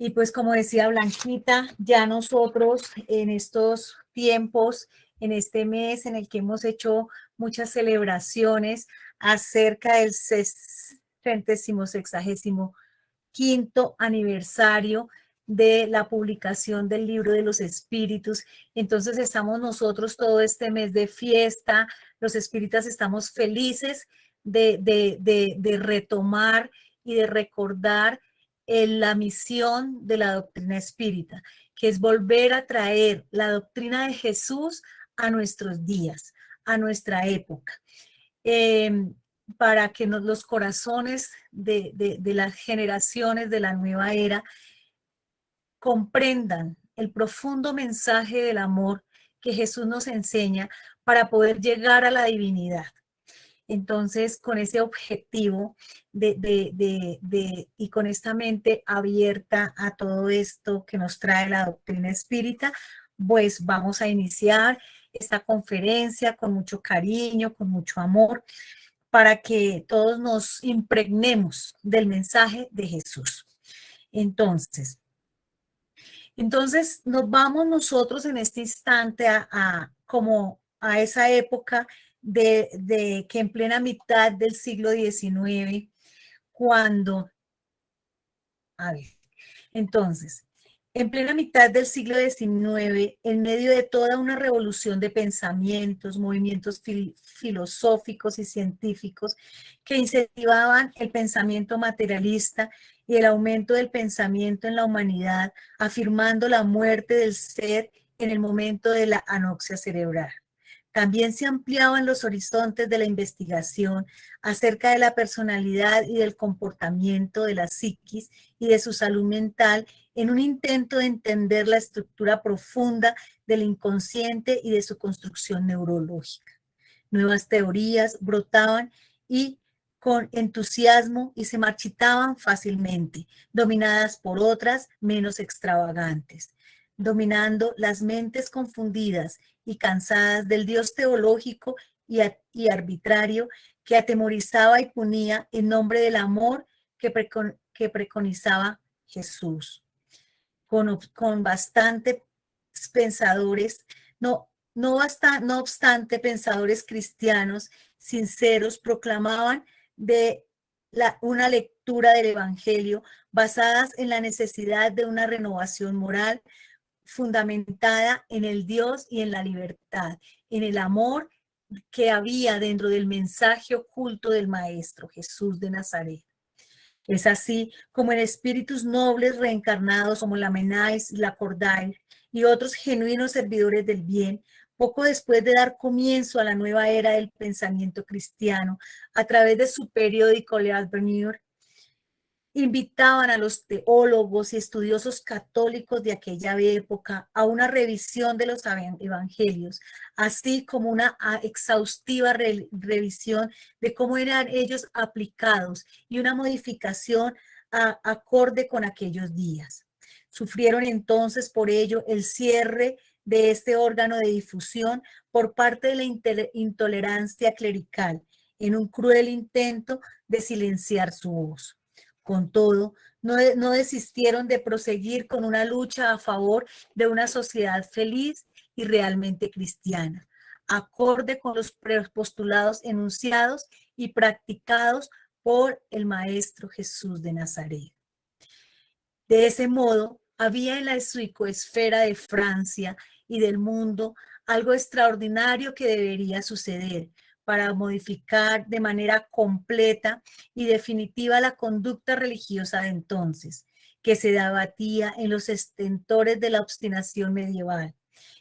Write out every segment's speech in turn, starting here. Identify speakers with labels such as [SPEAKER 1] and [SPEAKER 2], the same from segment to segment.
[SPEAKER 1] Y pues como decía Blanquita, ya nosotros en estos tiempos, en este mes en el que hemos hecho muchas celebraciones acerca del 65º aniversario de la publicación del Libro de los Espíritus. Entonces estamos nosotros todo este mes de fiesta, los espíritas estamos felices de retomar y de recordar la misión de la doctrina espírita, que es volver a traer la doctrina de Jesús a nuestros días, a nuestra época. Para que los corazones de las generaciones de la nueva era comprendan el profundo mensaje del amor que Jesús nos enseña para poder llegar a la divinidad. Entonces, con ese objetivo y con esta mente abierta a todo esto que nos trae la doctrina espírita, pues vamos a iniciar esta conferencia con mucho cariño, con mucho amor, para que todos nos impregnemos del mensaje de Jesús. Entonces nos vamos nosotros en este instante como a esa época de que en plena mitad del siglo XIX, cuando, entonces, en plena mitad del siglo XIX, en medio de toda una revolución de pensamientos, movimientos filosóficos y científicos que incentivaban el pensamiento materialista y el aumento del pensamiento en la humanidad, afirmando la muerte del ser en el momento de la anoxia cerebral. También se ampliaban los horizontes de la investigación acerca de la personalidad y del comportamiento de la psiquis y de su salud mental en un intento de entender la estructura profunda del inconsciente y de su construcción neurológica. Nuevas teorías brotaban y con entusiasmo y se marchitaban fácilmente, dominadas por otras menos extravagantes, dominando las mentes confundidas y cansadas del Dios teológico y arbitrario que atemorizaba y punía en nombre del amor que preconizaba Jesús. Con bastantes pensadores, no obstante, pensadores cristianos sinceros proclamaban una lectura del Evangelio basadas en la necesidad de una renovación moral fundamentada en el Dios y en la libertad, en el amor que había dentro del mensaje oculto del Maestro Jesús de Nazaret. Es así como en espíritus nobles reencarnados como la Menais, la Cordaire y otros genuinos servidores del bien, poco después de dar comienzo a la nueva era del pensamiento cristiano, a través de su periódico Le Avenir, invitaban a los teólogos y estudiosos católicos de aquella época a una revisión de los evangelios, así como una exhaustiva revisión de cómo eran ellos aplicados y una modificación acorde con aquellos días. Sufrieron entonces por ello el cierre de este órgano de difusión por parte de la intolerancia clerical, en un cruel intento de silenciar su voz. Con todo, no desistieron de proseguir con una lucha a favor de una sociedad feliz y realmente cristiana, acorde con los postulados enunciados y practicados por el Maestro Jesús de Nazaret. De ese modo, había en la psicoesfera de Francia y del mundo algo extraordinario que debería suceder para modificar de manera completa y definitiva la conducta religiosa de entonces, que se debatía en los estentores de la obstinación medieval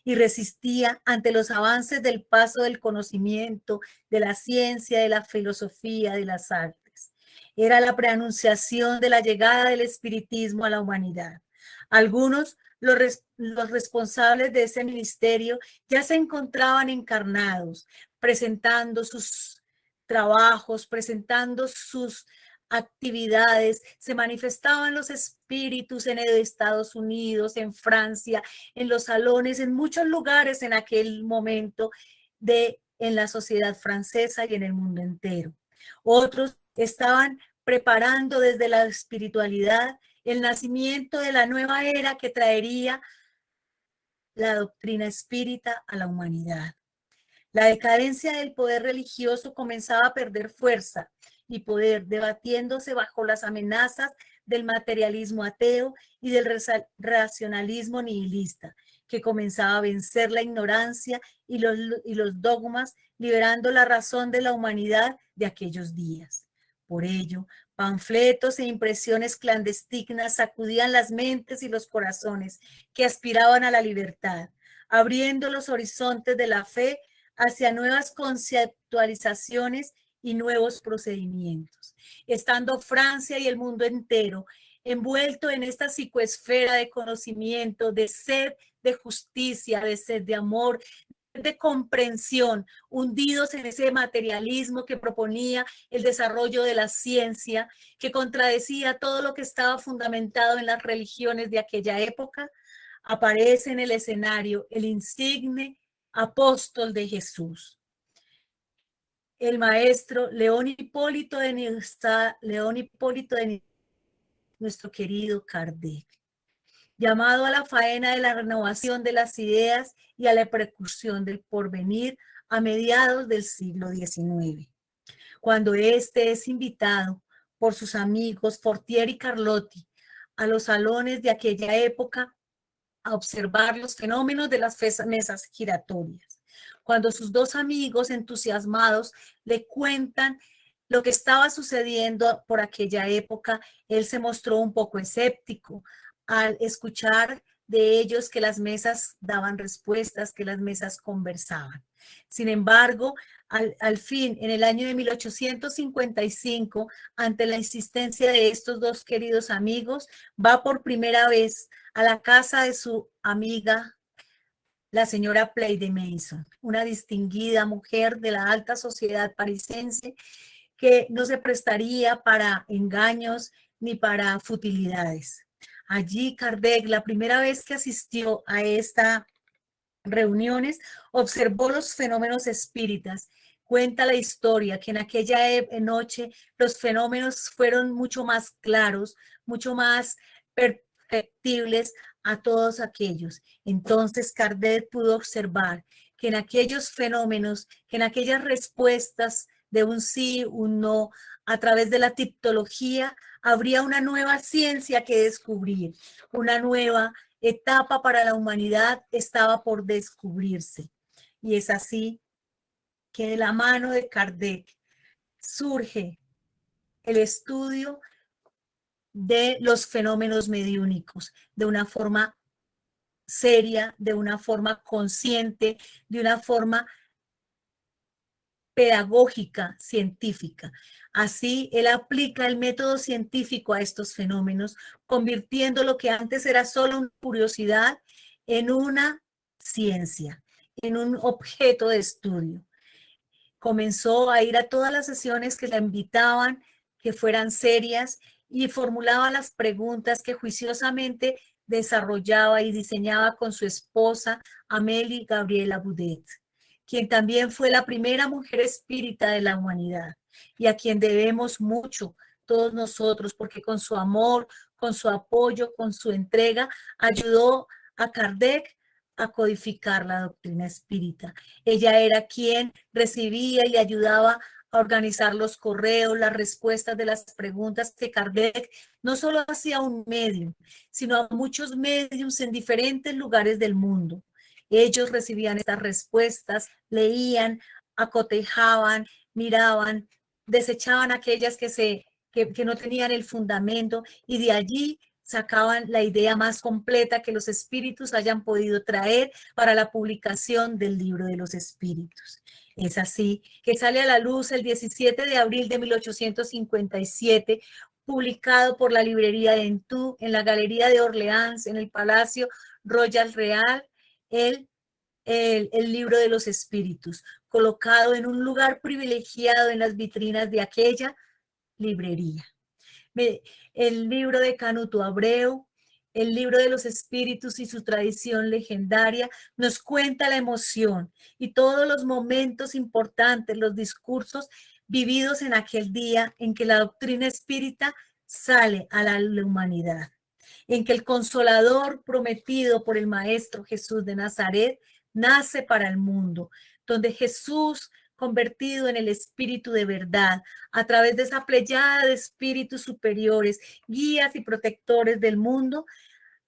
[SPEAKER 1] y resistía ante los avances del paso del conocimiento, de la ciencia, de la filosofía, de las artes. Era la preanunciación de la llegada del espiritismo a la humanidad. Algunos, los responsables de ese ministerio, ya se encontraban encarnados, presentando sus trabajos, presentando sus actividades, se manifestaban los espíritus en Estados Unidos, en Francia, en los salones, en muchos lugares en aquel momento en la sociedad francesa y en el mundo entero. Otros estaban preparando desde la espiritualidad el nacimiento de la nueva era que traería la doctrina espírita a la humanidad. La decadencia del poder religioso comenzaba a perder fuerza y poder, debatiéndose bajo las amenazas del materialismo ateo y del racionalismo nihilista, que comenzaba a vencer la ignorancia y los dogmas, liberando la razón de la humanidad de aquellos días. Por ello, panfletos e impresiones clandestinas sacudían las mentes y los corazones que aspiraban a la libertad, abriendo los horizontes de la fe hacia nuevas conceptualizaciones y nuevos procedimientos. Estando Francia y el mundo entero envuelto en esta psicoesfera de conocimiento, de sed de justicia, de sed de amor, de comprensión, hundidos en ese materialismo que proponía el desarrollo de la ciencia, que contradecía todo lo que estaba fundamentado en las religiones de aquella época, aparece en el escenario el insigne apóstol de Jesús, el maestro León Hipólito de nuestro querido Kardec, llamado a la faena de la renovación de las ideas y a la percusión del porvenir a mediados del siglo XIX, cuando éste es invitado por sus amigos Fortier y Carlotti a los salones de aquella época a observar los fenómenos de las mesas giratorias. Cuando sus dos amigos entusiasmados le cuentan lo que estaba sucediendo por aquella época, él se mostró un poco escéptico al escuchar de ellos que las mesas daban respuestas, que las mesas conversaban. Sin embargo, al fin, en el año de 1855, ante la insistencia de estos dos queridos amigos, va por primera vez a la casa de su amiga, la señora Play de Mason, una distinguida mujer de la alta sociedad parisense que no se prestaría para engaños ni para futilidades. Allí Kardec, la primera vez que asistió a esta reuniones, observó los fenómenos espíritas. Cuenta la historia que en aquella noche los fenómenos fueron mucho más claros, mucho más perceptibles a todos aquellos. Entonces Kardec pudo observar que en aquellos fenómenos, que en aquellas respuestas de un sí, un no, a través de la tipología, habría una nueva ciencia que descubrir, una nueva etapa para la humanidad estaba por descubrirse. Y es así que de la mano de Kardec surge el estudio de los fenómenos mediúnicos de una forma seria, de una forma consciente, de una forma pedagógica, científica. Así, él aplica el método científico a estos fenómenos, convirtiendo lo que antes era solo una curiosidad en una ciencia, en un objeto de estudio. Comenzó a ir a todas las sesiones que la invitaban, que fueran serias, y formulaba las preguntas que juiciosamente desarrollaba y diseñaba con su esposa, Amélie Gabriela Boudet, quien también fue la primera mujer espírita de la humanidad y a quien debemos mucho todos nosotros, porque con su amor, con su apoyo, con su entrega, ayudó a Kardec a codificar la doctrina espírita. Ella era quien recibía y le ayudaba a organizar los correos, las respuestas de las preguntas que Kardec no solo hacía a un medium, sino a muchos mediums en diferentes lugares del mundo. Ellos recibían estas respuestas, leían, acotejaban, miraban, desechaban aquellas que no tenían el fundamento y de allí sacaban la idea más completa que los espíritus hayan podido traer para la publicación del libro de los espíritus. Es así que sale a la luz el 17 de abril de 1857, publicado por la librería de Entú, en la Galería de Orleans, en el Palacio Royal Real, el libro de los espíritus, colocado en un lugar privilegiado en las vitrinas de aquella librería. El libro de Canuto Abreu, el libro de los espíritus y su tradición legendaria, nos cuenta la emoción y todos los momentos importantes, los discursos vividos en aquel día en que la doctrina espírita sale a la humanidad, en que el consolador prometido por el Maestro Jesús de Nazaret nace para el mundo, donde Jesús, convertido en el Espíritu de verdad, a través de esa pleyada de espíritus superiores, guías y protectores del mundo,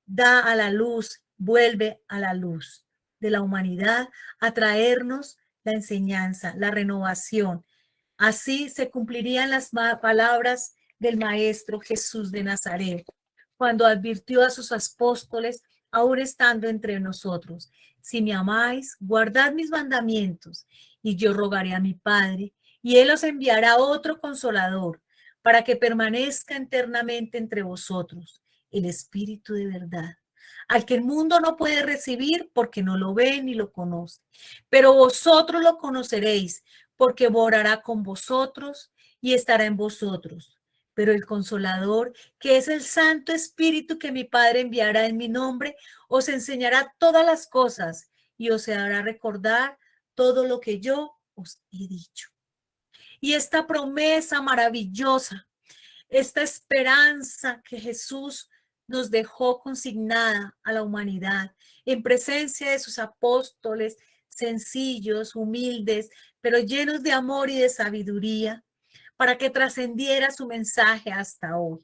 [SPEAKER 1] da a la luz, vuelve a la luz de la humanidad a traernos la enseñanza, la renovación. Así se cumplirían las palabras del Maestro Jesús de Nazaret, cuando advirtió a sus apóstoles, aún estando entre nosotros: si me amáis, guardad mis mandamientos, y yo rogaré a mi Padre, y Él os enviará otro consolador, para que permanezca eternamente entre vosotros, el Espíritu de verdad, al que el mundo no puede recibir porque no lo ve ni lo conoce. Pero vosotros lo conoceréis, porque morará con vosotros y estará en vosotros. Pero el Consolador, que es el Santo Espíritu que mi Padre enviará en mi nombre, os enseñará todas las cosas y os hará recordar todo lo que yo os he dicho. Y esta promesa maravillosa, esta esperanza que Jesús nos dejó consignada a la humanidad en presencia de sus apóstoles sencillos, humildes, pero llenos de amor y de sabiduría, para que trascendiera su mensaje hasta hoy.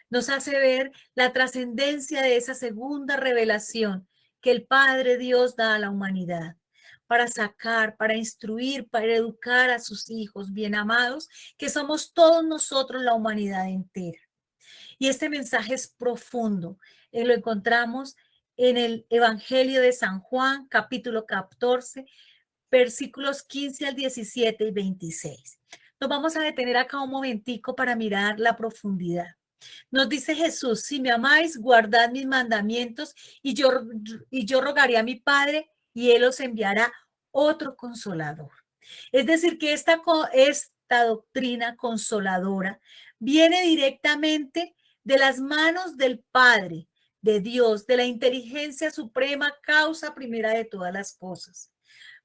[SPEAKER 1] Nos hace ver la trascendencia de esa segunda revelación que el Padre Dios da a la humanidad, para sacar, para instruir, para educar a sus hijos bien amados, que somos todos nosotros, la humanidad entera. Y este mensaje es profundo. Lo encontramos en el Evangelio de San Juan, capítulo 14, versículos 15 al 17 y 26. Nos vamos a detener acá un momentico para mirar la profundidad. Nos dice Jesús: si me amáis, guardad mis mandamientos, y yo rogaré a mi Padre, y Él os enviará otro consolador. Es decir, que esta doctrina consoladora viene directamente de las manos del Padre, de Dios, de la inteligencia suprema, causa primera de todas las cosas.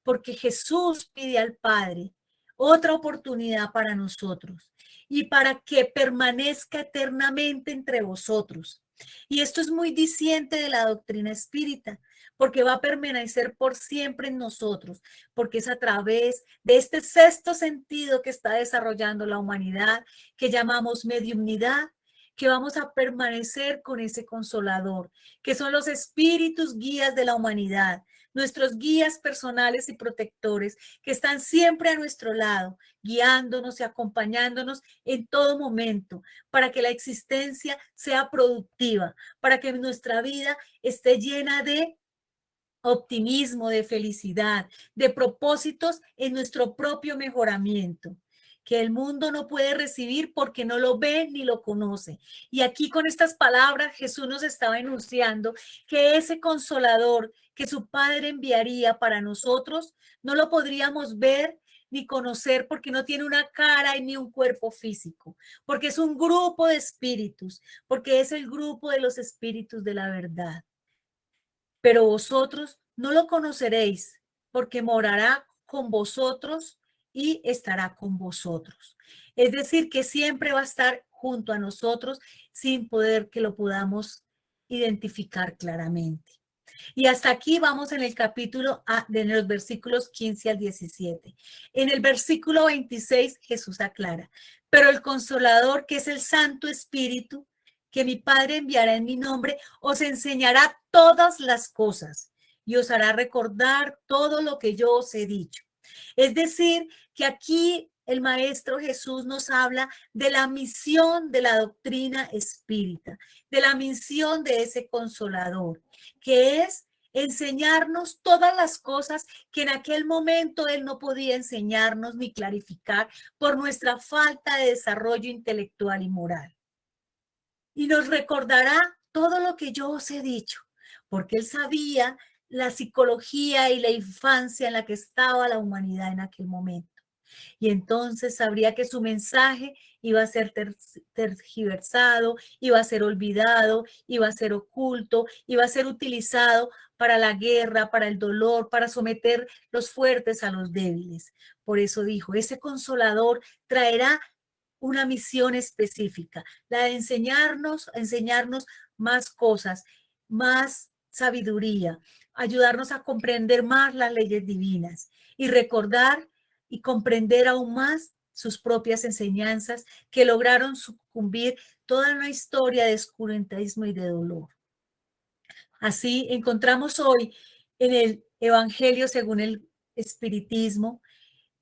[SPEAKER 1] Porque Jesús pide al Padre otra oportunidad para nosotros y para que permanezca eternamente entre vosotros. Y esto es muy diciente de la doctrina espírita, porque va a permanecer por siempre en nosotros, porque es a través de este sexto sentido que está desarrollando la humanidad, que llamamos mediumnidad, que vamos a permanecer con ese consolador, que son los espíritus guías de la humanidad, nuestros guías personales y protectores, que están siempre a nuestro lado, guiándonos y acompañándonos en todo momento, para que la existencia sea productiva, para que nuestra vida esté llena de optimismo, de felicidad, de propósitos en nuestro propio mejoramiento, que el mundo no puede recibir porque no lo ve ni lo conoce. Y aquí con estas palabras Jesús nos estaba enunciando que ese consolador que su Padre enviaría para nosotros, no lo podríamos ver ni conocer porque no tiene una cara ni un cuerpo físico, porque es un grupo de espíritus, porque es el grupo de los espíritus de la verdad. Pero vosotros no lo conoceréis, porque morará con vosotros y estará con vosotros. Es decir, que siempre va a estar junto a nosotros sin poder que lo podamos identificar claramente. Y hasta aquí vamos en el capítulo de los versículos 15 al 17. En el versículo 26 Jesús aclara: pero el Consolador, que es el Santo Espíritu, que mi Padre enviará en mi nombre, os enseñará todas las cosas y os hará recordar todo lo que yo os he dicho. Es decir, que aquí el Maestro Jesús nos habla de la misión de la doctrina espírita, de la misión de ese Consolador, que es enseñarnos todas las cosas que en aquel momento Él no podía enseñarnos ni clarificar por nuestra falta de desarrollo intelectual y moral. Y nos recordará todo lo que yo os he dicho, porque Él sabía la psicología y la infancia en la que estaba la humanidad en aquel momento. Y entonces sabría que su mensaje iba a ser tergiversado, iba a ser olvidado, iba a ser oculto, iba a ser utilizado para la guerra, para el dolor, para someter los fuertes a los débiles. Por eso dijo: ese consolador traerá una misión específica, la de enseñarnos más cosas, más sabiduría, ayudarnos a comprender más las leyes divinas y recordar y comprender aún más sus propias enseñanzas que lograron sucumbir toda una historia de oscurantismo y de dolor. Así encontramos hoy en el Evangelio según el Espiritismo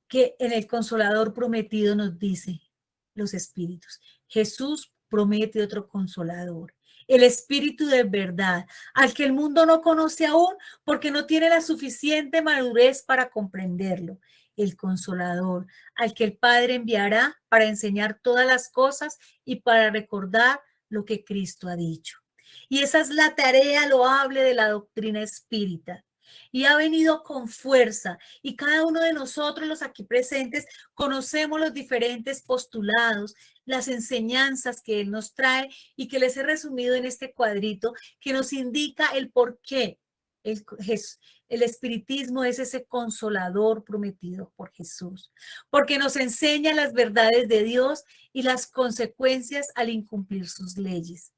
[SPEAKER 1] que en el Consolador prometido nos dice los Espíritus. Jesús promete otro Consolador, el Espíritu de verdad, al que el mundo no conoce aún porque no tiene la suficiente madurez para comprenderlo. El Consolador, al que el Padre enviará para enseñar todas las cosas y para recordar lo que Cristo ha dicho. Y esa es la tarea loable de la doctrina espírita. Y ha venido con fuerza. Y cada uno de nosotros, los aquí presentes, conocemos los diferentes postulados, las enseñanzas que Él nos trae y que les he resumido en este cuadrito que nos indica el por qué el espiritismo es ese consolador prometido por Jesús, porque nos enseña las verdades de Dios y las consecuencias al incumplir sus leyes.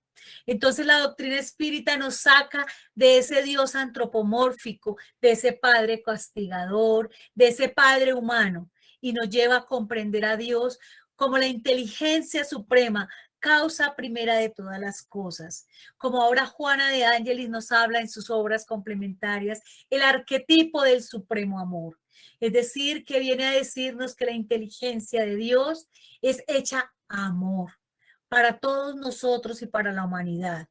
[SPEAKER 1] Entonces la doctrina espírita nos saca de ese Dios antropomórfico, de ese Padre castigador, de ese Padre humano, y nos lleva a comprender a Dios como la inteligencia suprema, causa primera de todas las cosas. Como ahora Juana de Ángelis nos habla en sus obras complementarias, el arquetipo del supremo amor. Es decir, que viene a decirnos que la inteligencia de Dios es hecha amor para todos nosotros y para la humanidad.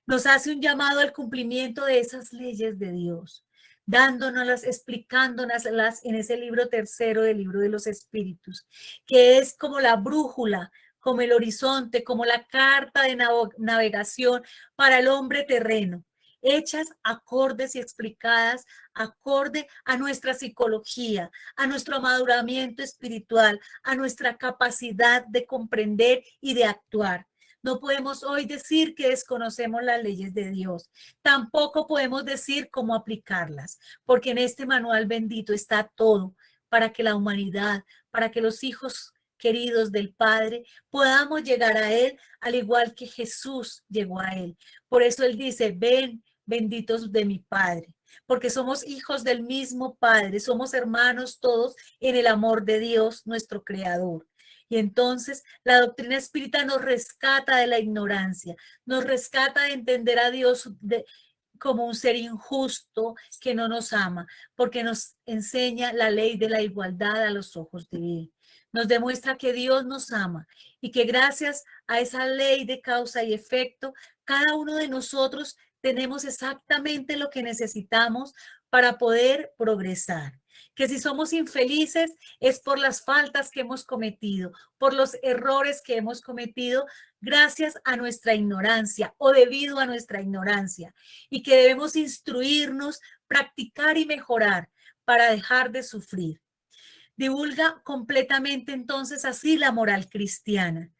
[SPEAKER 1] Nos hace un llamado al cumplimiento de esas leyes de Dios, dándonoslas, explicándonoslas en ese libro tercero del libro de los espíritus, que es como la brújula, como el horizonte, como la carta de navegación para el hombre terreno, hechas acordes y explicadas acorde a nuestra psicología, a nuestro maduramiento espiritual, a nuestra capacidad de comprender y de actuar. No podemos hoy decir que desconocemos las leyes de Dios. Tampoco podemos decir cómo aplicarlas, porque en este manual bendito está todo para que la humanidad, para que los hijos queridos del Padre podamos llegar a Él, al igual que Jesús llegó a Él. Por eso Él dice, ven, benditos de mi Padre, porque somos hijos del mismo Padre, somos hermanos todos en el amor de Dios, nuestro Creador. Y entonces la doctrina espírita nos rescata de la ignorancia, nos rescata de entender a Dios como un ser injusto que no nos ama, porque nos enseña la ley de la igualdad a los ojos de Él. Nos demuestra que Dios nos ama y que gracias a esa ley de causa y efecto, cada uno de nosotros tenemos exactamente lo que necesitamos para poder progresar. Que si somos infelices es por las faltas que hemos cometido, por los errores que hemos cometido gracias a nuestra ignorancia o debido a nuestra ignorancia, y que debemos instruirnos, practicar y mejorar para dejar de sufrir. Divulga completamente entonces así la moral cristiana,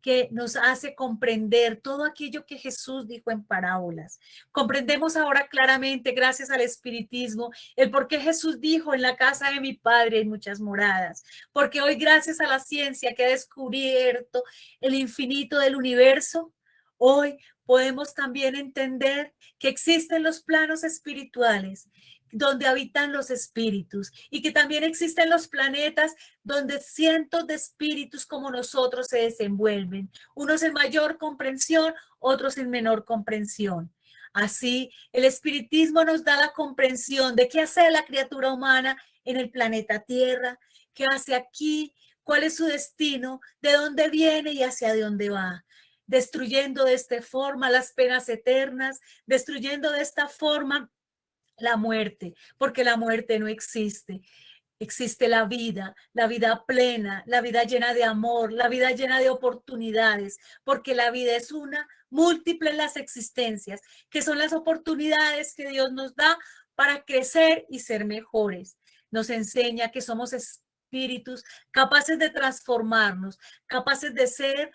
[SPEAKER 1] que nos hace comprender todo aquello que Jesús dijo en parábolas. Comprendemos ahora claramente, gracias al espiritismo, el por qué Jesús dijo en la casa de mi Padre hay muchas moradas. Porque hoy, gracias a la ciencia que ha descubierto el infinito del universo, hoy podemos también entender que existen los planos espirituales donde habitan los espíritus y que también existen los planetas donde cientos de espíritus como nosotros se desenvuelven, unos en mayor comprensión, otros en menor comprensión. Así, el espiritismo nos da la comprensión de qué hace la criatura humana en el planeta Tierra, qué hace aquí, cuál es su destino, de dónde viene y hacia dónde va, destruyendo de esta forma las penas eternas, destruyendo de esta forma la muerte, porque la muerte no existe. Existe la vida plena, la vida llena de amor, la vida llena de oportunidades, porque la vida es una, múltiple en las existencias, que son las oportunidades que Dios nos da para crecer y ser mejores. Nos enseña que somos espíritus capaces de transformarnos, capaces de ser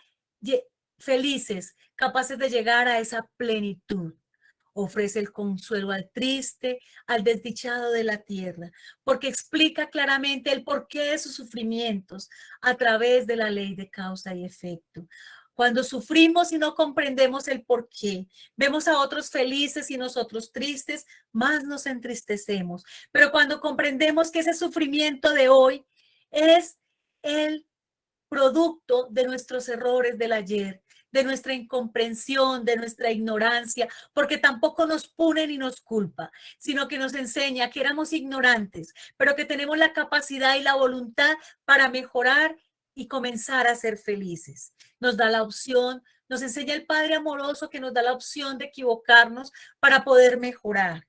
[SPEAKER 1] felices, capaces de llegar a esa plenitud. Ofrece el consuelo al triste, al desdichado de la tierra, porque explica claramente el porqué de sus sufrimientos a través de la ley de causa y efecto. Cuando sufrimos y no comprendemos el porqué, vemos a otros felices y nosotros tristes, más nos entristecemos. Pero cuando comprendemos que ese sufrimiento de hoy es el producto de nuestros errores del ayer, de nuestra incomprensión, de nuestra ignorancia, porque tampoco nos pune ni nos culpa, sino que nos enseña que éramos ignorantes, pero que tenemos la capacidad y la voluntad para mejorar y comenzar a ser felices. Nos da la opción, nos enseña el Padre amoroso que nos da la opción de equivocarnos para poder mejorar.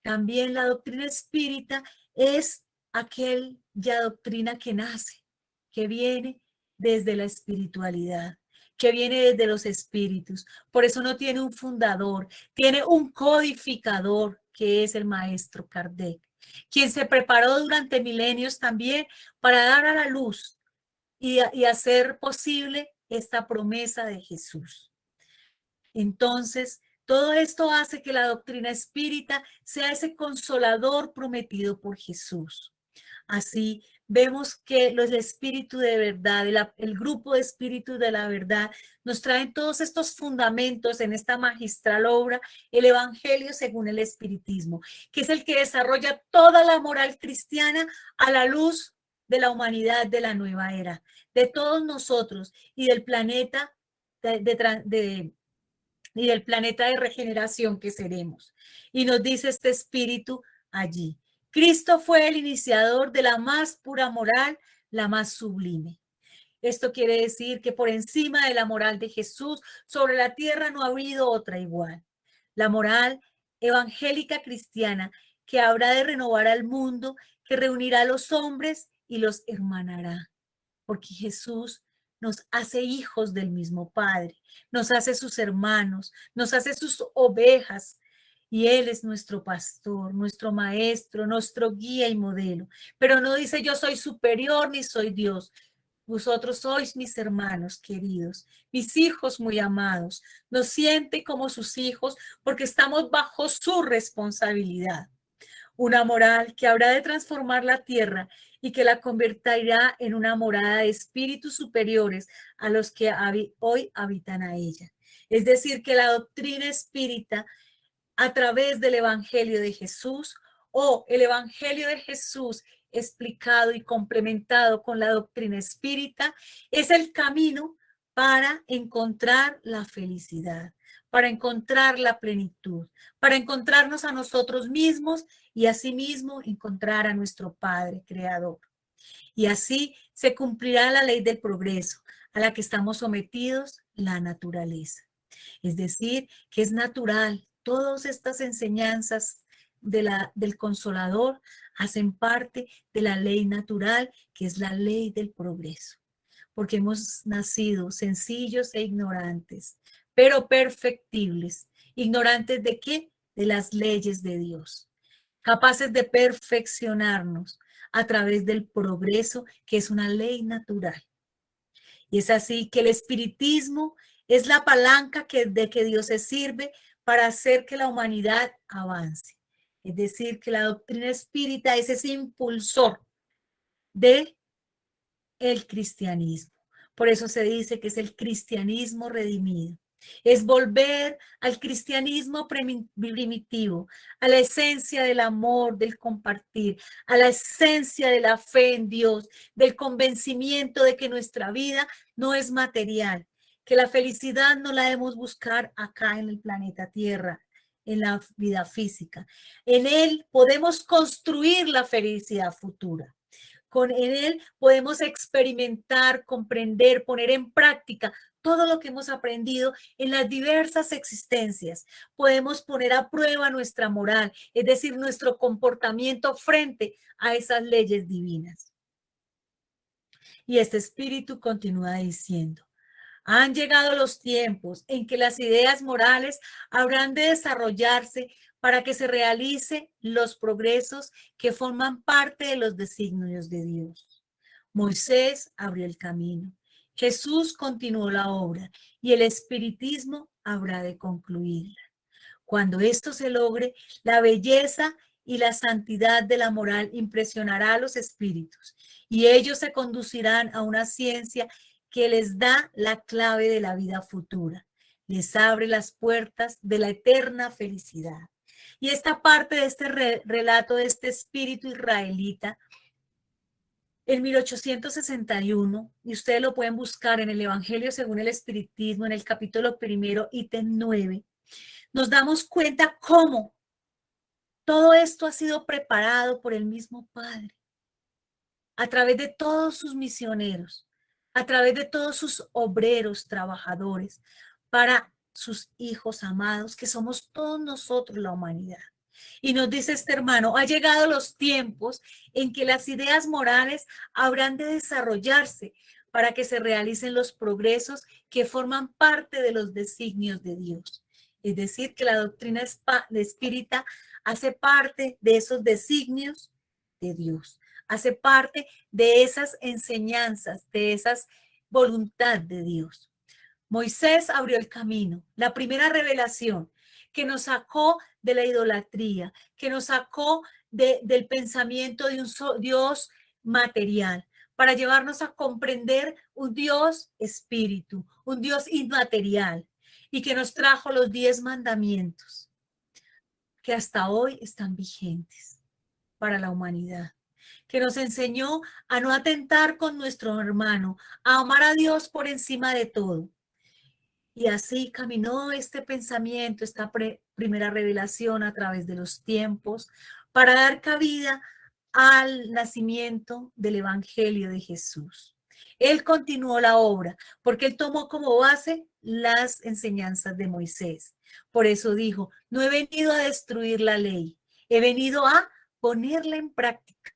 [SPEAKER 1] También la doctrina espírita es aquella doctrina que nace, que viene desde la espiritualidad, que viene desde los espíritus. Por eso no tiene un fundador, tiene un codificador, que es el maestro Kardec, quien se preparó durante milenios también para dar a la luz y hacer posible esta promesa de Jesús. Entonces, todo esto hace que la doctrina espírita sea ese consolador prometido por Jesús. Así vemos que el espíritu de verdad, el grupo de espíritus de la verdad, nos traen todos estos fundamentos en esta magistral obra, el Evangelio según el espiritismo, que es el que desarrolla toda la moral cristiana a la luz de la humanidad de la nueva era, de todos nosotros y del planeta y del planeta de regeneración que seremos. Y nos dice este espíritu allí. Cristo fue el iniciador de la más pura moral, la más sublime. Esto quiere decir que por encima de la moral de Jesús, sobre la tierra no ha habido otra igual. La moral evangélica cristiana que habrá de renovar al mundo, que reunirá a los hombres y los hermanará. Porque Jesús nos hace hijos del mismo Padre, nos hace sus hermanos, nos hace sus ovejas, y Él es nuestro pastor, nuestro maestro, nuestro guía y modelo. Pero no dice yo soy superior ni soy Dios. Vosotros sois mis hermanos queridos, mis hijos muy amados. Nos siente como sus hijos porque estamos bajo su responsabilidad. Una moral que habrá de transformar la tierra y que la convertirá en una morada de espíritus superiores a los que hoy habitan a ella. Es decir, que la doctrina espírita a través del Evangelio de Jesús o el Evangelio de Jesús explicado y complementado con la doctrina espírita es el camino para encontrar la felicidad, para encontrar la plenitud, para encontrarnos a nosotros mismos y asimismo encontrar a nuestro Padre Creador. Y así se cumplirá la ley del progreso a la que estamos sometidos, la naturaleza. Es decir, que es natural. Todas estas enseñanzas del Consolador hacen parte de la ley natural, que es la ley del progreso. Porque hemos nacido sencillos e ignorantes, pero perfectibles. ¿Ignorantes de qué? De las leyes de Dios. Capaces de perfeccionarnos a través del progreso, que es una ley natural. Y es así que el espiritismo es la palanca de que Dios se sirve para hacer que la humanidad avance. Es decir, que la doctrina espírita es ese impulsor de el cristianismo. Por eso se dice que es el cristianismo redimido. Es volver al cristianismo primitivo, a la esencia del amor, del compartir, a la esencia de la fe en Dios, del convencimiento de que nuestra vida no es material, que la felicidad no la debemos buscar acá en el planeta Tierra, en la vida física. En él podemos construir la felicidad futura. En él podemos experimentar, comprender, poner en práctica todo lo que hemos aprendido en las diversas existencias. Podemos poner a prueba nuestra moral, es decir, nuestro comportamiento frente a esas leyes divinas. Y este espíritu continúa diciendo: han llegado los tiempos en que las ideas morales habrán de desarrollarse para que se realicen los progresos que forman parte de los designios de Dios. Moisés abrió el camino, Jesús continuó la obra y el espiritismo habrá de concluirla. Cuando esto se logre, la belleza y la santidad de la moral impresionará a los espíritus y ellos se conducirán a una ciencia que les da la clave de la vida futura, les abre las puertas de la eterna felicidad. Y esta parte de este relato de este espíritu israelita, en 1861, y ustedes lo pueden buscar en el Evangelio según el Espiritismo, en el capítulo 1, ítem 9, nos damos cuenta cómo todo esto ha sido preparado por el mismo Padre, a través de todos sus misioneros, a través de todos sus obreros, trabajadores, para sus hijos amados, que somos todos nosotros la humanidad. Y nos dice este hermano, ha llegado los tiempos en que las ideas morales habrán de desarrollarse para que se realicen los progresos que forman parte de los designios de Dios. Es decir, que la doctrina espírita hace parte de esos designios de Dios, hace parte de esas enseñanzas, de esas voluntad de Dios. Moisés abrió el camino, la primera revelación que nos sacó de la idolatría, que nos sacó del pensamiento de un Dios material, para llevarnos a comprender un Dios espíritu, un Dios inmaterial, y que nos trajo los 10 mandamientos, que hasta hoy están vigentes para la humanidad, que nos enseñó a no atentar con nuestro hermano, a amar a Dios por encima de todo. Y así caminó este pensamiento, esta primera revelación a través de los tiempos, para dar cabida al nacimiento del Evangelio de Jesús. Él continuó la obra porque él tomó como base las enseñanzas de Moisés. Por eso dijo, no he venido a destruir la ley, he venido a ponerla en práctica.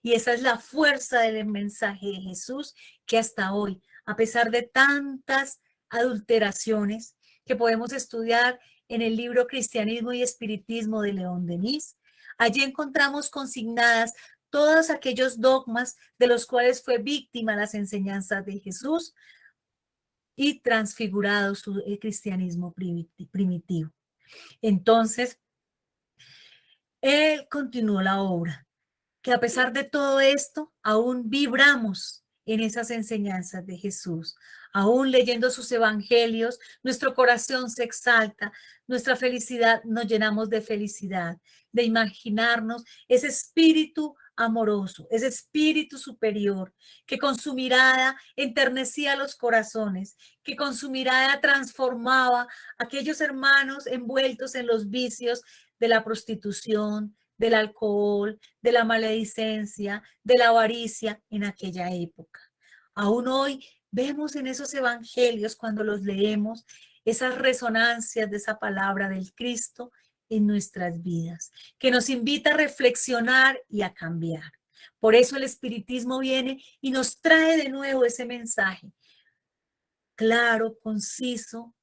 [SPEAKER 1] Y esa es la fuerza del mensaje de Jesús, que hasta hoy, a pesar de tantas adulteraciones que podemos estudiar en el libro Cristianismo y Espiritismo de León Denis, allí encontramos consignadas todos aquellos dogmas de los cuales fue víctima las enseñanzas de Jesús y transfigurado su cristianismo primitivo. Entonces, él continuó la obra, que a pesar de todo esto, aún vibramos en esas enseñanzas de Jesús. Aún leyendo sus evangelios, nuestro corazón se exalta, nuestra felicidad, nos llenamos de felicidad, de imaginarnos ese espíritu amoroso, ese espíritu superior, que con su mirada enternecía los corazones, que con su mirada transformaba a aquellos hermanos envueltos en los vicios de la prostitución, del alcohol, de la maledicencia, de la avaricia en aquella época. Aún hoy vemos en esos evangelios, cuando los leemos, esas resonancias de esa palabra del Cristo en nuestras vidas, que nos invita a reflexionar y a cambiar. Por eso el espiritismo viene y nos trae de nuevo ese mensaje claro, conciso,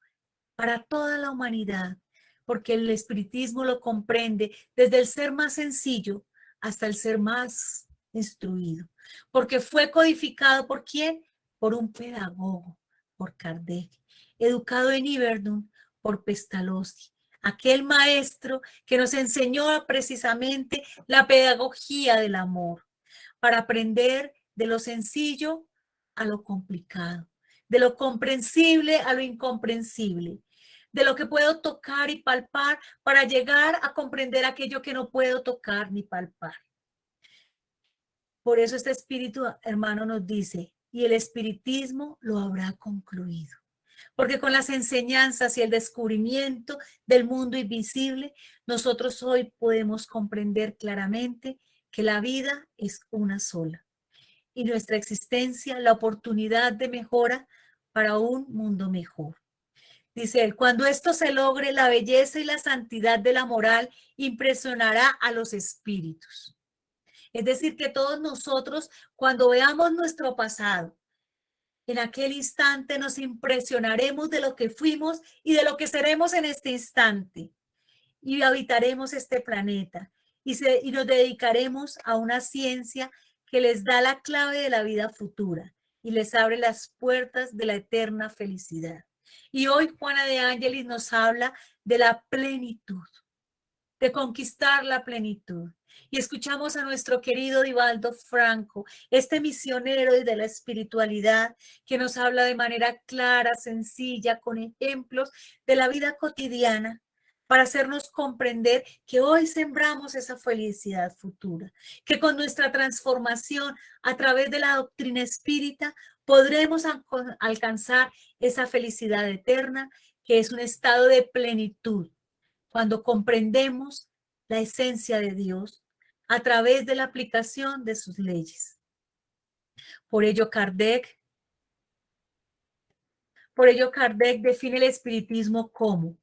[SPEAKER 1] para toda la humanidad, porque el espiritismo lo comprende desde el ser más sencillo hasta el ser más instruido, porque fue codificado ¿por quién? Por un pedagogo, por Kardec, educado en Yverdon por Pestalozzi, aquel maestro que nos enseñó precisamente la pedagogía del amor, para aprender de lo sencillo a lo complicado, de lo comprensible a lo incomprensible, de lo que puedo tocar y palpar para llegar a comprender aquello que no puedo tocar ni palpar. Por eso este espíritu, hermano, nos dice, y el espiritismo lo habrá concluido. Porque con las enseñanzas y el descubrimiento del mundo invisible, nosotros hoy podemos comprender claramente que la vida es una sola y nuestra existencia la oportunidad de mejora para un mundo mejor. Dice él, cuando esto se logre, la belleza y la santidad de la moral impresionará a los espíritus. Es decir, que todos nosotros, cuando veamos nuestro pasado, en aquel instante nos impresionaremos de lo que fuimos y de lo que seremos en este instante. Y habitaremos este planeta y nos dedicaremos a una ciencia que les da la clave de la vida futura y les abre las puertas de la eterna felicidad. Y hoy Juana de Ángelis nos habla de la plenitud, de conquistar la plenitud. Y escuchamos a nuestro querido Divaldo Franco, este misionero de la espiritualidad, que nos habla de manera clara, sencilla, con ejemplos de la vida cotidiana, para hacernos comprender que hoy sembramos esa felicidad futura, que con nuestra transformación a través de la doctrina espírita podremos alcanzar esa felicidad eterna, que es un estado de plenitud, cuando comprendemos la esencia de Dios a través de la aplicación de sus leyes. Por ello Kardec define el espiritismo como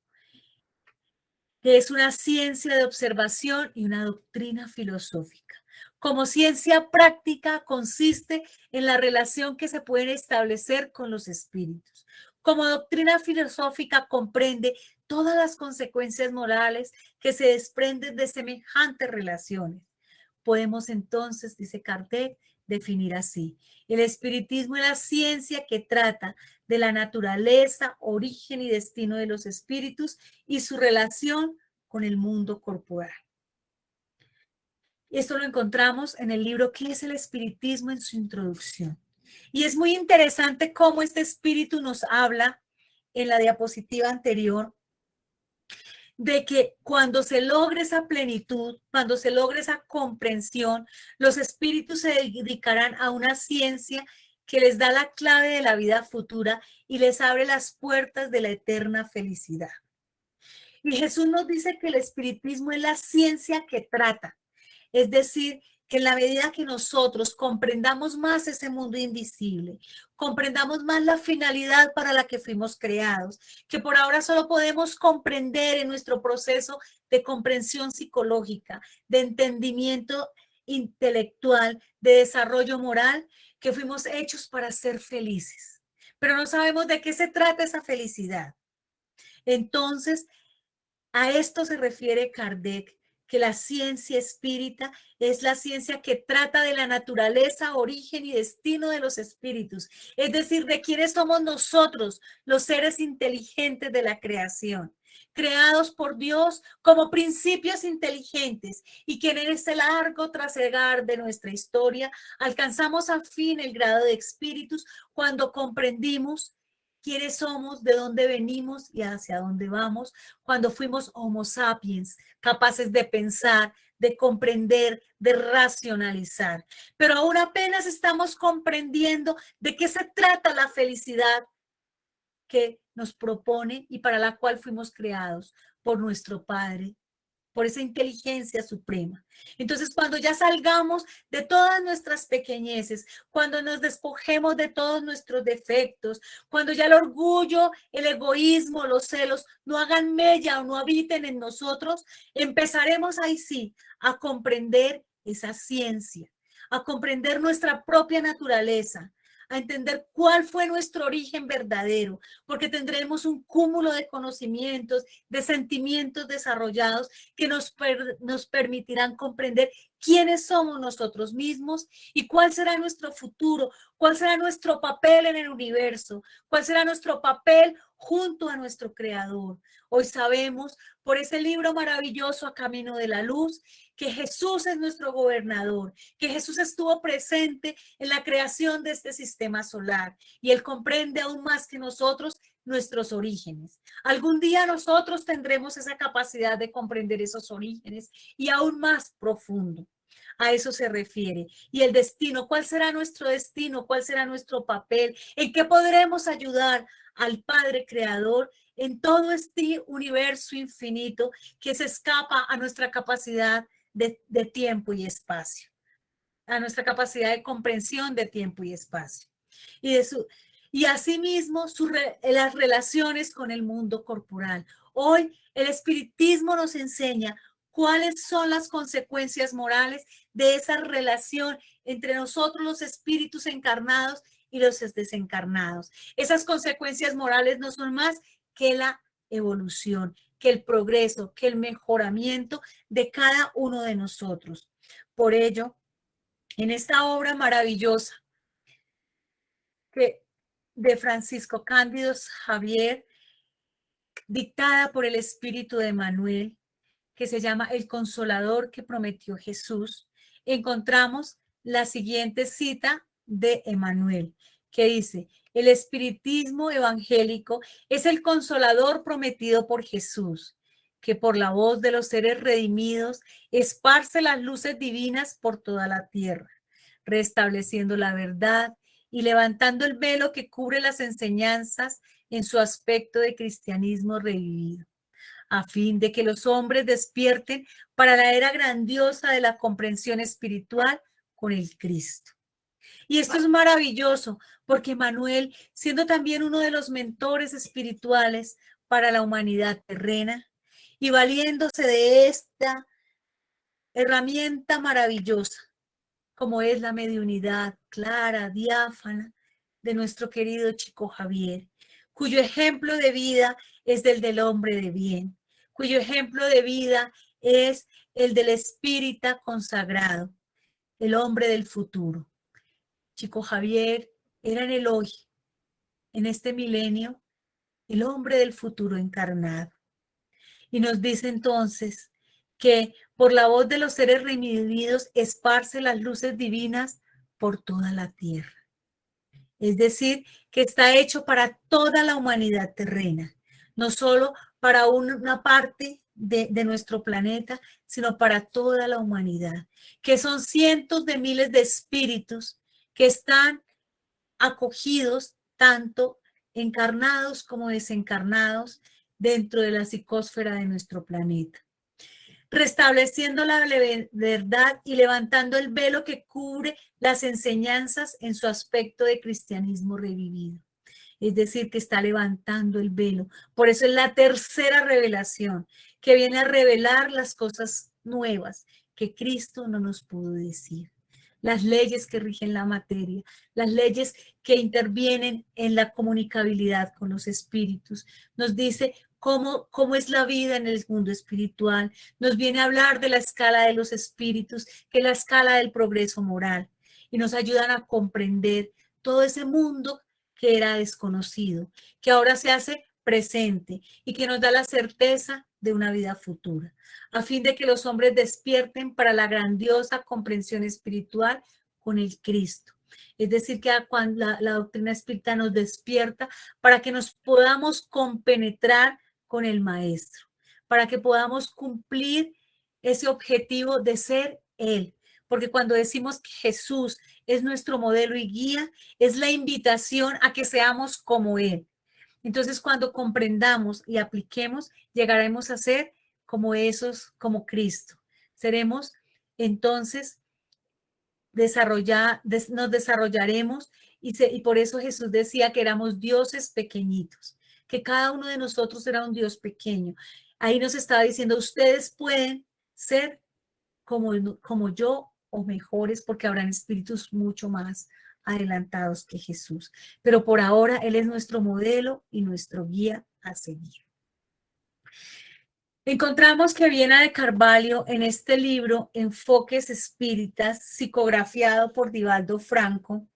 [SPEAKER 1] que es una ciencia de observación y una doctrina filosófica. Como ciencia práctica consiste en la relación que se puede establecer con los espíritus. Como doctrina filosófica comprende todas las consecuencias morales que se desprenden de semejantes relaciones. Podemos entonces, dice Kardec, definir así: el espiritismo es la ciencia que trata de la naturaleza, origen y destino de los espíritus y su relación con el mundo corporal. Esto lo encontramos en el libro ¿Qué es el espiritismo?, en su introducción. Y es muy interesante cómo este espíritu nos habla en la diapositiva anterior de que cuando se logre esa plenitud, cuando se logre esa comprensión, los espíritus se dedicarán a una ciencia que les da la clave de la vida futura y les abre las puertas de la eterna felicidad. Y Jesús nos dice que el espiritismo es la ciencia que trata, es decir, que en la medida que nosotros comprendamos más ese mundo invisible, comprendamos más la finalidad para la que fuimos creados, que por ahora solo podemos comprender en nuestro proceso de comprensión psicológica, de entendimiento intelectual, de desarrollo moral, que fuimos hechos para ser felices. Pero no sabemos de qué se trata esa felicidad. Entonces, a esto se refiere Kardec, que la ciencia espírita es la ciencia que trata de la naturaleza, origen y destino de los espíritus, es decir, de quiénes somos nosotros, los seres inteligentes de la creación, creados por Dios como principios inteligentes, y que en ese largo trasegar de nuestra historia alcanzamos al fin el grado de espíritus cuando comprendimos quiénes somos, de dónde venimos y hacia dónde vamos, cuando fuimos Homo sapiens, capaces de pensar, de comprender, de racionalizar. Pero aún apenas estamos comprendiendo de qué se trata la felicidad que nos propone y para la cual fuimos creados por nuestro Padre, por esa inteligencia suprema. Entonces, cuando ya salgamos de todas nuestras pequeñeces, cuando nos despojemos de todos nuestros defectos, cuando ya el orgullo, el egoísmo, los celos no hagan mella o no habiten en nosotros, empezaremos ahí sí a comprender esa ciencia, a comprender nuestra propia naturaleza, a entender cuál fue nuestro origen verdadero, porque tendremos un cúmulo de conocimientos, de sentimientos desarrollados que nos permitirán comprender quiénes somos nosotros mismos y cuál será nuestro futuro, cuál será nuestro papel en el universo, cuál será nuestro papel junto a nuestro Creador. Hoy sabemos por ese libro maravilloso, A Camino de la Luz, que Jesús es nuestro gobernador, que Jesús estuvo presente en la creación de este sistema solar y Él comprende aún más que nosotros nuestros orígenes. Algún día nosotros tendremos esa capacidad de comprender esos orígenes y aún más profundo. A eso se refiere. Y el destino, ¿cuál será nuestro destino? ¿Cuál será nuestro papel? ¿En qué podremos ayudar al Padre Creador en todo este universo infinito que se escapa a nuestra capacidad de tiempo y espacio, a nuestra capacidad de comprensión de tiempo y espacio? Y asimismo las relaciones con el mundo corporal. Hoy el espiritismo nos enseña cuáles son las consecuencias morales de esa relación entre nosotros los espíritus encarnados y los desencarnados. Esas consecuencias morales no son más que la evolución, que el progreso, que el mejoramiento de cada uno de nosotros. Por ello, en esta obra maravillosa de Francisco Cándido Xavier, dictada por el Espíritu de Manuel, que se llama El Consolador que prometió Jesús, encontramos la siguiente cita de Emmanuel, que dice: el espiritismo evangélico es el consolador prometido por Jesús, que por la voz de los seres redimidos esparce las luces divinas por toda la tierra, restableciendo la verdad y levantando el velo que cubre las enseñanzas en su aspecto de cristianismo revivido, a fin de que los hombres despierten para la era grandiosa de la comprensión espiritual con el Cristo. Y esto es maravilloso, porque Manuel, siendo también uno de los mentores espirituales para la humanidad terrena y valiéndose de esta herramienta maravillosa, como es la mediunidad clara, diáfana, de nuestro querido Chico Javier, cuyo ejemplo de vida es el del hombre de bien, cuyo ejemplo de vida es el del espírita consagrado, el hombre del futuro. Chico Javier era en el hoy, en este milenio, el hombre del futuro encarnado. Y nos dice entonces que por la voz de los seres redimidos esparce las luces divinas por toda la tierra. Es decir, que está hecho para toda la humanidad terrena, no solo para una parte de nuestro planeta, sino para toda la humanidad, que son cientos de miles de espíritus que están acogidos tanto encarnados como desencarnados dentro de la psicósfera de nuestro planeta, restableciendo la verdad y levantando el velo que cubre las enseñanzas en su aspecto de cristianismo revivido. Es decir, que está levantando el velo. Por eso es la tercera revelación, que viene a revelar las cosas nuevas que Cristo no nos pudo decir. Las leyes que rigen la materia, las leyes que intervienen en la comunicabilidad con los espíritus. Nos dice cómo es la vida en el mundo espiritual. Nos viene a hablar de la escala de los espíritus, que es la escala del progreso moral. Y nos ayudan a comprender todo ese mundo que era desconocido, que ahora se hace presente y que nos da la certeza de una vida futura, a fin de que los hombres despierten para la grandiosa comprensión espiritual con el Cristo. Es decir, que cuando la doctrina espírita nos despierta para que nos podamos compenetrar con el Maestro, para que podamos cumplir ese objetivo de ser Él. Porque cuando decimos que Jesús es nuestro modelo y guía, es la invitación a que seamos como Él. Entonces, cuando comprendamos y apliquemos, llegaremos a ser como esos, como Cristo. Seremos entonces nos desarrollaremos y por eso Jesús decía que éramos dioses pequeñitos, que cada uno de nosotros era un Dios pequeño. Ahí nos estaba diciendo, ustedes pueden ser como yo o mejores, porque habrán espíritus mucho más adelantados que Jesús. Pero por ahora Él es nuestro modelo y nuestro guía a seguir. Encontramos que Viana de Carvalho en este libro, Enfoques Espíritas, psicografiado por Divaldo Franco,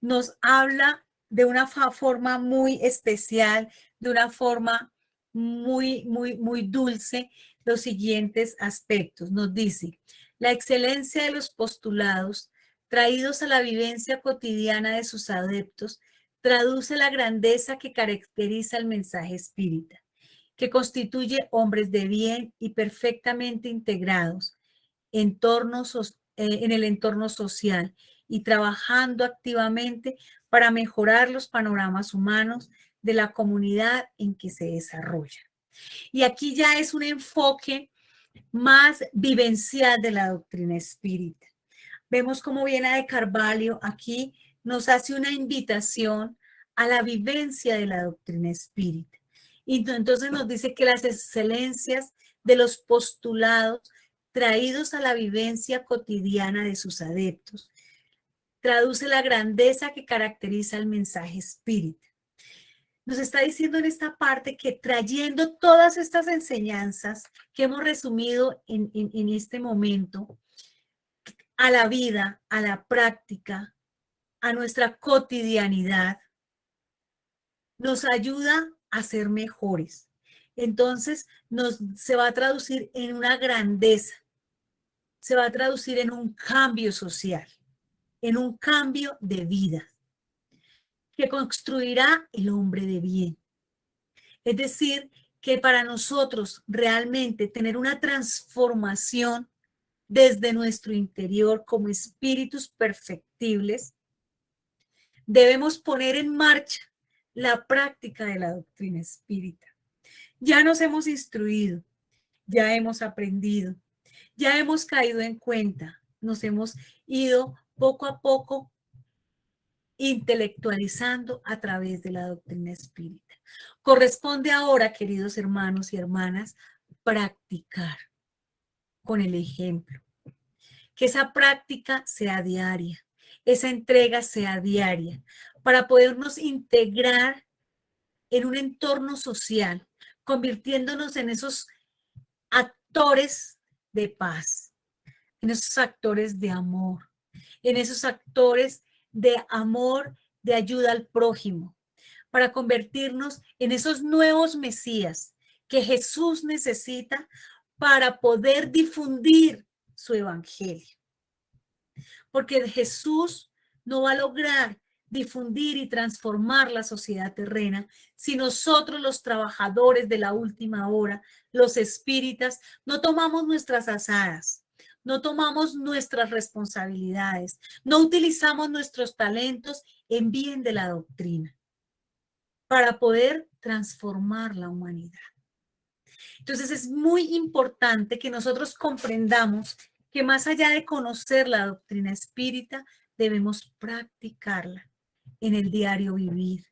[SPEAKER 1] nos habla de una forma muy especial, de una forma muy dulce, los siguientes aspectos. Nos dice, la excelencia de los postulados traídos a la vivencia cotidiana de sus adeptos traduce la grandeza que caracteriza el mensaje espírita, que constituye hombres de bien y perfectamente integrados en el entorno social y trabajando activamente para mejorar los panoramas humanos de la comunidad en que se desarrolla. Y aquí ya es un enfoque más vivencial de la doctrina espírita. Vemos cómo Viana de Carvalho aquí nos hace una invitación a la vivencia de la doctrina espírita. Y entonces nos dice que las excelencias de los postulados traídos a la vivencia cotidiana de sus adeptos traduce la grandeza que caracteriza el mensaje espírita. Nos está diciendo en esta parte que trayendo todas estas enseñanzas que hemos resumido en este momento a la vida, a la práctica, a nuestra cotidianidad, nos ayuda a ser mejores. Entonces se va a traducir en una grandeza, se va a traducir en un cambio social, en un cambio de vida que construirá el hombre de bien. Es decir, que para nosotros realmente tener una transformación desde nuestro interior como espíritus perfectibles, debemos poner en marcha la práctica de la doctrina espírita. Ya nos hemos instruido, ya hemos aprendido, ya hemos caído en cuenta, nos hemos ido poco a poco intelectualizando a través de la doctrina espírita. Corresponde ahora, queridos hermanos y hermanas, practicar con el ejemplo. Que esa práctica sea diaria, esa entrega sea diaria, para podernos integrar en un entorno social, convirtiéndonos en esos actores de paz, en esos actores de amor, en esos actores de amor, de ayuda al prójimo, para convertirnos en esos nuevos Mesías que Jesús necesita para poder difundir su evangelio. Porque Jesús no va a lograr difundir y transformar la sociedad terrena si nosotros los trabajadores de la última hora, los espíritas, no tomamos nuestras azadas, no tomamos nuestras responsabilidades, no utilizamos nuestros talentos en bien de la doctrina para poder transformar la humanidad. Entonces es muy importante que nosotros comprendamos que más allá de conocer la doctrina espírita, debemos practicarla en el diario vivir,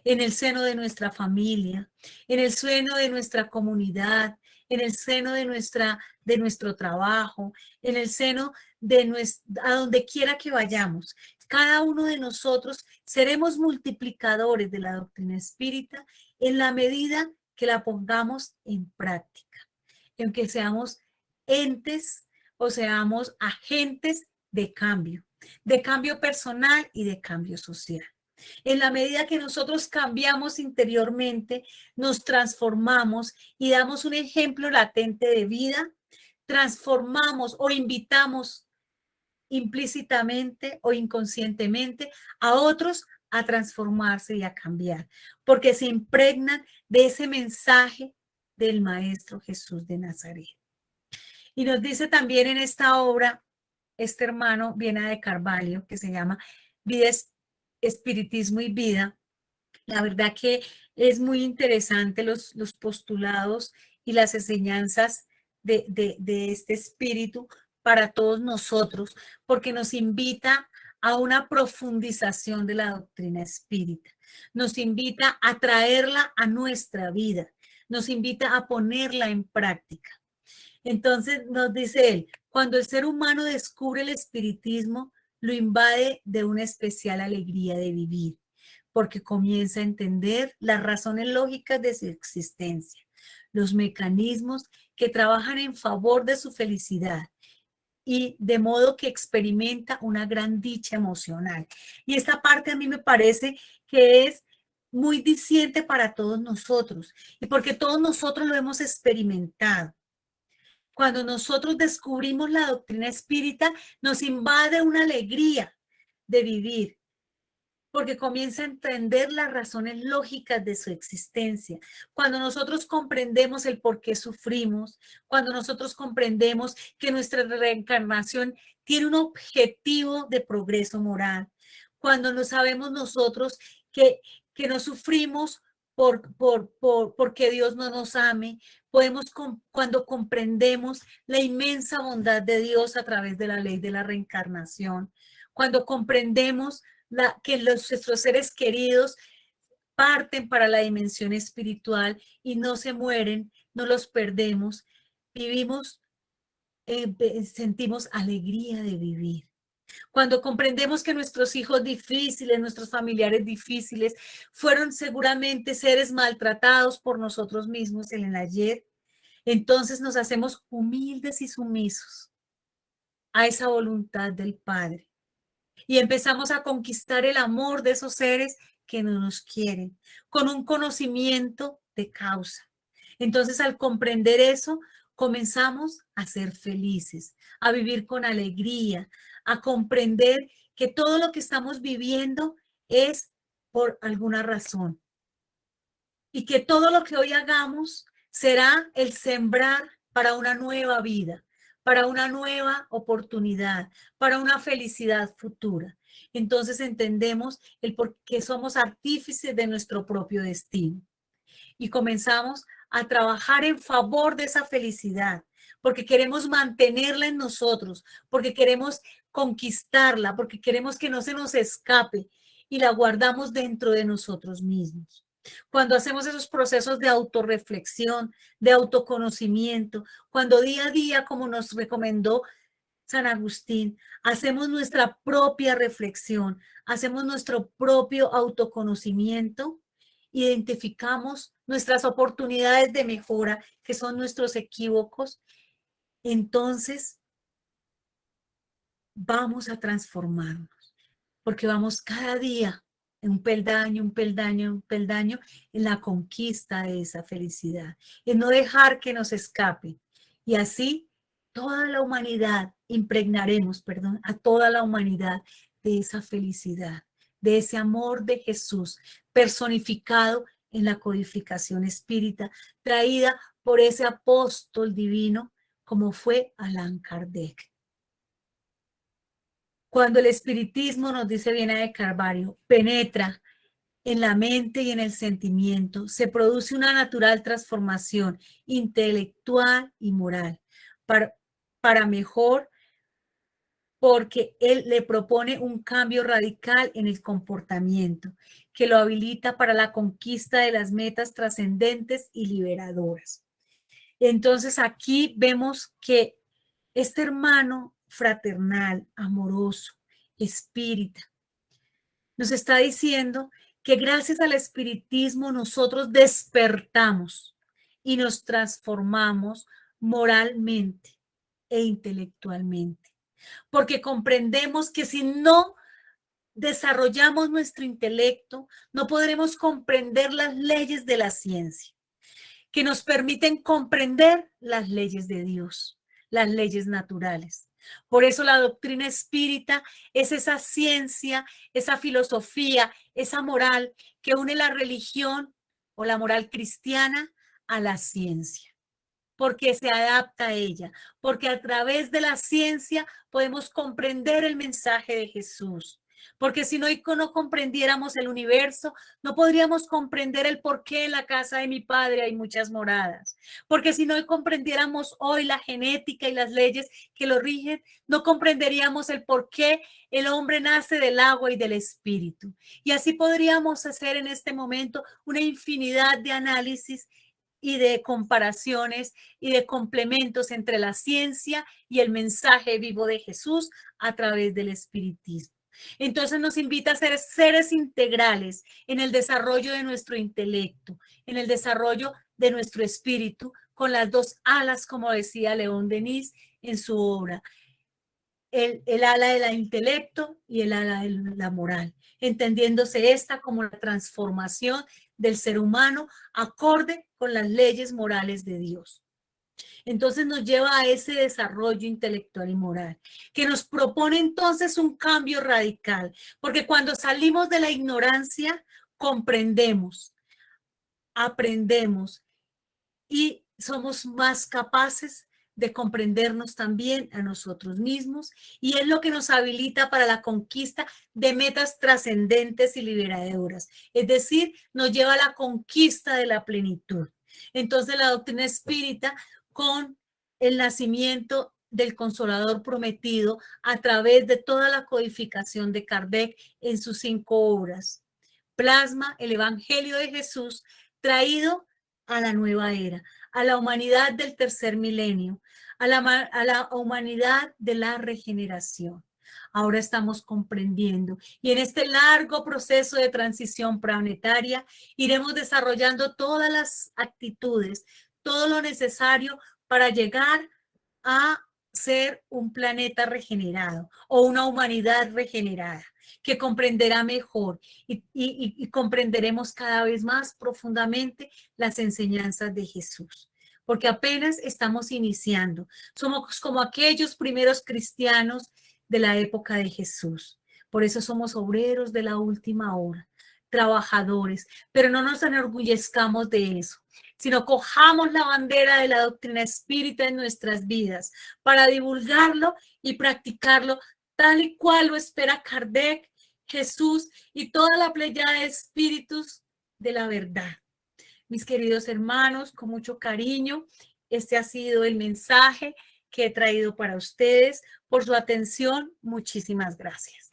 [SPEAKER 1] en el seno de nuestra familia, en el seno de nuestra comunidad, en el seno de nuestro trabajo, en el seno de a donde quiera que vayamos. Cada uno de nosotros seremos multiplicadores de la doctrina espírita en la medida que la pongamos en práctica, en que seamos entes o seamos agentes de cambio personal y de cambio social. En la medida que nosotros cambiamos interiormente, nos transformamos y damos un ejemplo latente de vida, transformamos o invitamos implícitamente o inconscientemente a otros a transformarse y a cambiar, porque se impregnan de ese mensaje del Maestro Jesús de Nazaret. Y nos dice también en esta obra, este hermano Viana de Carvalho, que se llama Vida, Espiritismo y Vida. La verdad que es muy interesante los postulados y las enseñanzas de este espíritu para todos nosotros, porque nos invita a una profundización de la doctrina espírita, nos invita a traerla a nuestra vida, nos invita a ponerla en práctica. Entonces nos dice él, cuando el ser humano descubre el espiritismo, lo invade de una especial alegría de vivir, porque comienza a entender las razones lógicas de su existencia, los mecanismos que trabajan en favor de su felicidad y de modo que experimenta una gran dicha emocional. Y esta parte a mí me parece que es muy diciente para todos nosotros y porque todos nosotros lo hemos experimentado. Cuando nosotros descubrimos la doctrina espírita, nos invade una alegría de vivir, porque comienza a entender las razones lógicas de su existencia. Cuando nosotros comprendemos el por qué sufrimos, cuando nosotros comprendemos que nuestra reencarnación tiene un objetivo de progreso moral, cuando no sabemos nosotros que no sufrimos porque Dios no nos ame, cuando comprendemos la inmensa bondad de Dios a través de la ley de la reencarnación, cuando comprendemos que nuestros seres queridos parten para la dimensión espiritual y no se mueren, no los perdemos, vivimos, sentimos alegría de vivir. Cuando comprendemos que nuestros hijos difíciles, nuestros familiares difíciles, fueron seguramente seres maltratados por nosotros mismos en el ayer, entonces nos hacemos humildes y sumisos a esa voluntad del Padre. Y empezamos a conquistar el amor de esos seres que no nos quieren, con un conocimiento de causa. Entonces, al comprender eso, comenzamos a ser felices, a vivir con alegría, a comprender que todo lo que estamos viviendo es por alguna razón y que todo lo que hoy hagamos será el sembrar para una nueva vida, para una nueva oportunidad, para una felicidad futura. Entonces entendemos el por qué somos artífices de nuestro propio destino y comenzamos a trabajar en favor de esa felicidad, porque queremos mantenerla en nosotros, porque queremos conquistarla, porque queremos que no se nos escape y la guardamos dentro de nosotros mismos. Cuando hacemos esos procesos de autorreflexión, de autoconocimiento, cuando día a día, como nos recomendó San Agustín, hacemos nuestra propia reflexión, hacemos nuestro propio autoconocimiento, identificamos nuestras oportunidades de mejora, que son nuestros equívocos, entonces vamos a transformarnos, porque vamos cada día en un peldaño, un peldaño, un peldaño en la conquista de esa felicidad, en no dejar que nos escape. Y así toda la humanidad, impregnaremos, perdón, a toda la humanidad de esa felicidad, de ese amor de Jesús personificado en la codificación espírita, traída por ese apóstol divino como fue Allan Kardec. Cuando el espiritismo, nos dice Viana de Carvalho, penetra en la mente y en el sentimiento, se produce una natural transformación intelectual y moral para mejor, porque él le propone un cambio radical en el comportamiento que lo habilita para la conquista de las metas trascendentes y liberadoras. Entonces aquí vemos que este hermano fraternal, amoroso, espírita, nos está diciendo que gracias al espiritismo nosotros despertamos y nos transformamos moralmente e intelectualmente, porque comprendemos que si no desarrollamos nuestro intelecto, no podremos comprender las leyes de la ciencia, que nos permiten comprender las leyes de Dios, las leyes naturales. Por eso la doctrina espírita es esa ciencia, esa filosofía, esa moral que une la religión o la moral cristiana a la ciencia, porque se adapta a ella, porque a través de la ciencia podemos comprender el mensaje de Jesús. Porque si no comprendiéramos el universo, no podríamos comprender el por qué en la casa de mi padre hay muchas moradas. Porque si no comprendiéramos hoy la genética y las leyes que lo rigen, no comprenderíamos el por qué el hombre nace del agua y del espíritu. Y así podríamos hacer en este momento una infinidad de análisis y de comparaciones y de complementos entre la ciencia y el mensaje vivo de Jesús a través del espiritismo. Entonces nos invita a ser seres integrales en el desarrollo de nuestro intelecto, en el desarrollo de nuestro espíritu, con las dos alas, como decía León Denis en su obra, el ala del intelecto y el ala de la moral, entendiéndose esta como la transformación del ser humano acorde con las leyes morales de Dios. Entonces nos lleva a ese desarrollo intelectual y moral, que nos propone entonces un cambio radical, porque cuando salimos de la ignorancia, comprendemos, aprendemos y somos más capaces de comprendernos también a nosotros mismos, y es lo que nos habilita para la conquista de metas trascendentes y liberadoras, es decir, nos lleva a la conquista de la plenitud. Entonces la doctrina espírita, con el nacimiento del Consolador prometido a través de toda la codificación de Kardec en sus 5 obras, plasma el Evangelio de Jesús traído a la nueva era, a la humanidad del tercer milenio, a la humanidad de la regeneración. Ahora estamos comprendiendo y en este largo proceso de transición planetaria iremos desarrollando todas las actitudes, todo lo necesario para llegar a ser un planeta regenerado o una humanidad regenerada. que comprenderá mejor y comprenderemos cada vez más profundamente las enseñanzas de Jesús. Porque apenas estamos iniciando. Somos como aquellos primeros cristianos de la época de Jesús. Por eso somos obreros de la última hora, trabajadores, pero no nos enorgullezcamos de eso, sino cojamos la bandera de la doctrina espírita en nuestras vidas para divulgarlo y practicarlo tal y cual lo espera Kardec, Jesús y toda la playa de espíritus de la verdad. Mis queridos hermanos, con mucho cariño, este ha sido el mensaje que he traído para ustedes. Por su atención, muchísimas gracias.